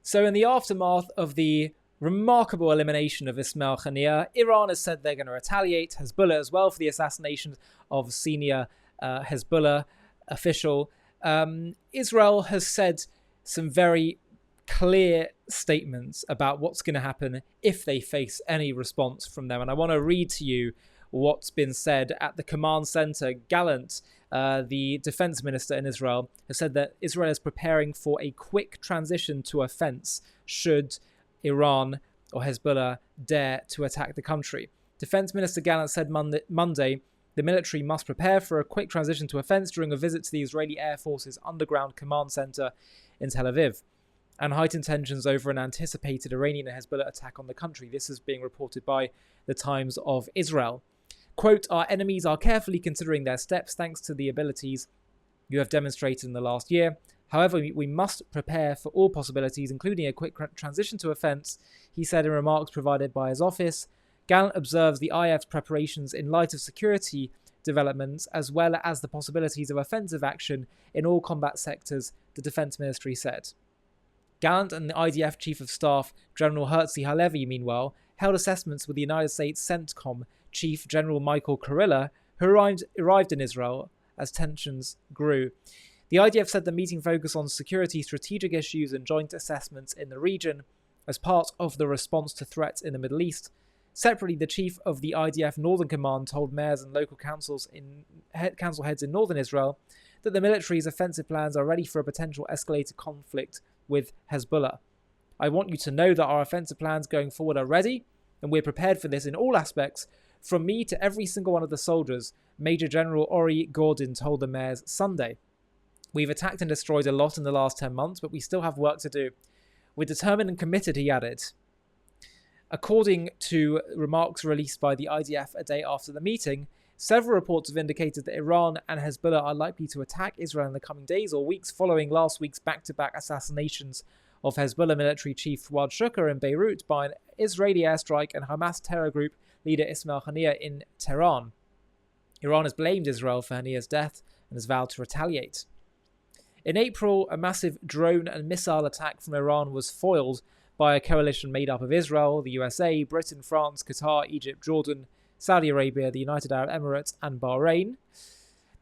So in the aftermath of the remarkable elimination of Ismail Haniyeh, Iran has said they're going to retaliate. Hezbollah as well for the assassination of senior Hezbollah official. Israel has said some very clear statements about what's going to happen if they face any response from them. And I want to read to you what's been said at the command center. Gallant, the defense minister in Israel, has said that Israel is preparing for a quick transition to offense should Iran or Hezbollah dare to attack the country. Defense Minister Gallant said Monday the military must prepare for a quick transition to offense during a visit to the Israeli Air Force's underground command center in Tel Aviv, and heightened tensions over an anticipated Iranian and Hezbollah attack on the country. This is being reported by the Times of Israel. Quote, "Our enemies are carefully considering their steps thanks to the abilities you have demonstrated in the last year. However, we must prepare for all possibilities, including a quick transition to offense," he said in remarks provided by his office. Gallant observes the IF's preparations in light of security developments, as well as the possibilities of offensive action in all combat sectors, the Defense Ministry said. Gallant and the IDF Chief of Staff, General Herzi Halevi, meanwhile, held assessments with the United States CENTCOM Chief General Michael Kurilla, who arrived in Israel as tensions grew. The IDF said the meeting focused on security, strategic issues, and joint assessments in the region as part of the response to threats in the Middle East. Separately, the chief of the IDF Northern Command told mayors and local council heads in northern Israel that the military's offensive plans are ready for a potential escalated conflict with Hezbollah. "I want you to know that our offensive plans going forward are ready, and we're prepared for this in all aspects, from me to every single one of the soldiers," Major General Ori Gordon told the mayors Sunday. "We've attacked and destroyed a lot in the last 10 months, but we still have work to do. We're determined and committed," he added. According to remarks released by the IDF a day after the meeting, several reports have indicated that Iran and Hezbollah are likely to attack Israel in the coming days or weeks following last week's back-to-back assassinations of Hezbollah military chief Fuad Shukr in Beirut by an Israeli airstrike and Hamas terror group leader Ismail Haniyeh in Tehran. Iran has blamed Israel for Haniyeh's death and has vowed to retaliate. In April, a massive drone and missile attack from Iran was foiled by a coalition made up of Israel, the USA, Britain, France, Qatar, Egypt, Jordan, Saudi Arabia, the United Arab Emirates, and Bahrain.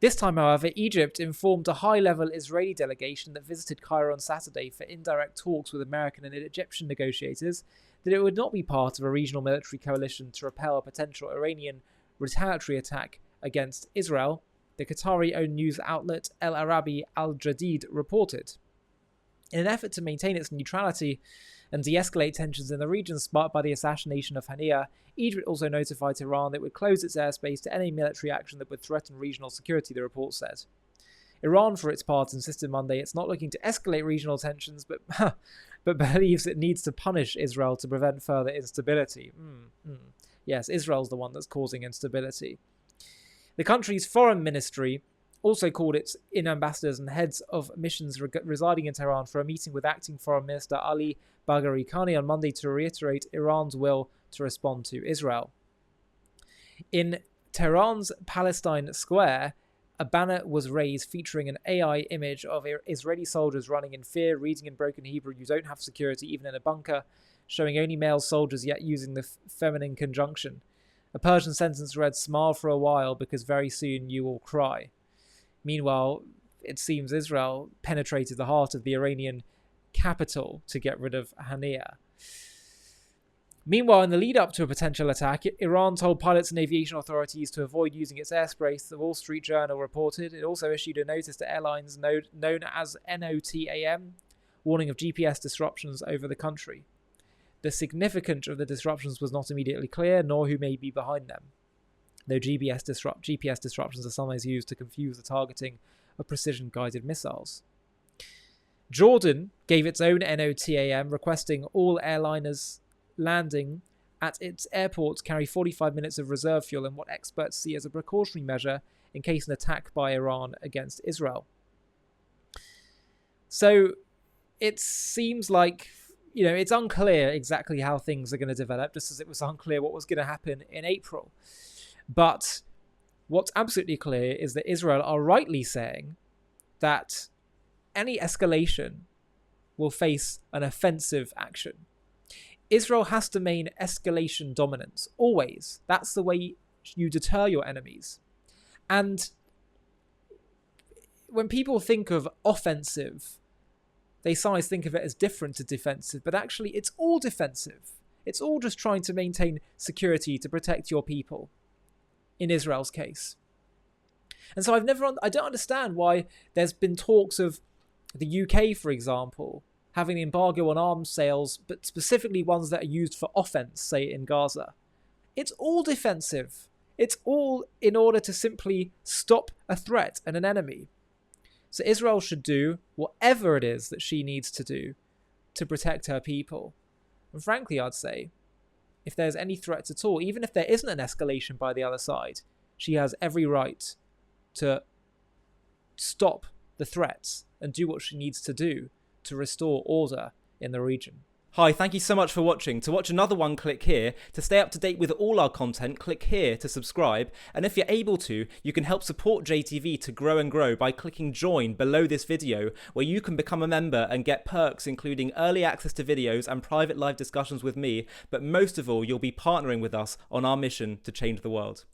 This time, however, Egypt informed a high-level Israeli delegation that visited Cairo on Saturday for indirect talks with American and Egyptian negotiators that it would not be part of a regional military coalition to repel a potential Iranian retaliatory attack against Israel, the Qatari-owned news outlet El Arabi Al Jadid reported. In an effort to maintain its neutrality and de-escalate tensions in the region sparked by the assassination of Haniyeh, Egypt also notified Tehran that it would close its airspace to any military action that would threaten regional security, the report said. Iran, for its part, insisted Monday it's not looking to escalate regional tensions, but believes it needs to punish Israel to prevent further instability. Yes, Israel's the one that's causing instability. The country's foreign ministry also called its ambassadors and heads of missions residing in Tehran for a meeting with acting Foreign Minister Ali Bagheri Khani on Monday to reiterate Iran's will to respond to Israel. In Tehran's Palestine Square, a banner was raised featuring an AI image of Israeli soldiers running in fear, reading in broken Hebrew, "You don't have security even in a bunker," showing only male soldiers yet using the feminine conjunction. A Persian sentence read, "Smile for a while because very soon you will cry." Meanwhile, it seems Israel penetrated the heart of the Iranian capital to get rid of Haniyeh. Meanwhile, in the lead-up to a potential attack, Iran told pilots and aviation authorities to avoid using its airspace, the Wall Street Journal reported. It also issued a notice to airlines known as NOTAM, warning of GPS disruptions over the country. The significance of the disruptions was not immediately clear, nor who may be behind them, though GPS disruptions are sometimes used to confuse the targeting of precision-guided missiles. Jordan gave its own NOTAM, requesting all airliners landing at its airports carry 45 minutes of reserve fuel in what experts see as a precautionary measure in case an attack by Iran against Israel. So it seems like, it's unclear exactly how things are going to develop, just as it was unclear what was going to happen in April. But what's absolutely clear is that Israel are rightly saying that any escalation will face an offensive action. Israel has to maintain escalation dominance, always. That's the way you deter your enemies. And when people think of offensive, they sometimes think of it as different to defensive, but actually it's all defensive. It's all just trying to maintain security to protect your people, in Israel's case. And so I don't understand why there's been talks of the UK, for example, having an embargo on arms sales, but specifically ones that are used for offense, say in Gaza. It's all defensive. It's all in order to simply stop a threat and an enemy. So Israel should do whatever it is that she needs to do to protect her people. And frankly, I'd say, if there's any threats at all, even if there isn't an escalation by the other side, she has every right to stop the threats and do what she needs to do to restore order in the region. Hi, thank you so much for watching. To watch another one, click here. To stay up to date with all our content, click here to subscribe. And if you're able to, you can help support JTV to grow and grow by clicking join below this video, where you can become a member and get perks including early access to videos and private live discussions with me. But most of all, you'll be partnering with us on our mission to change the world.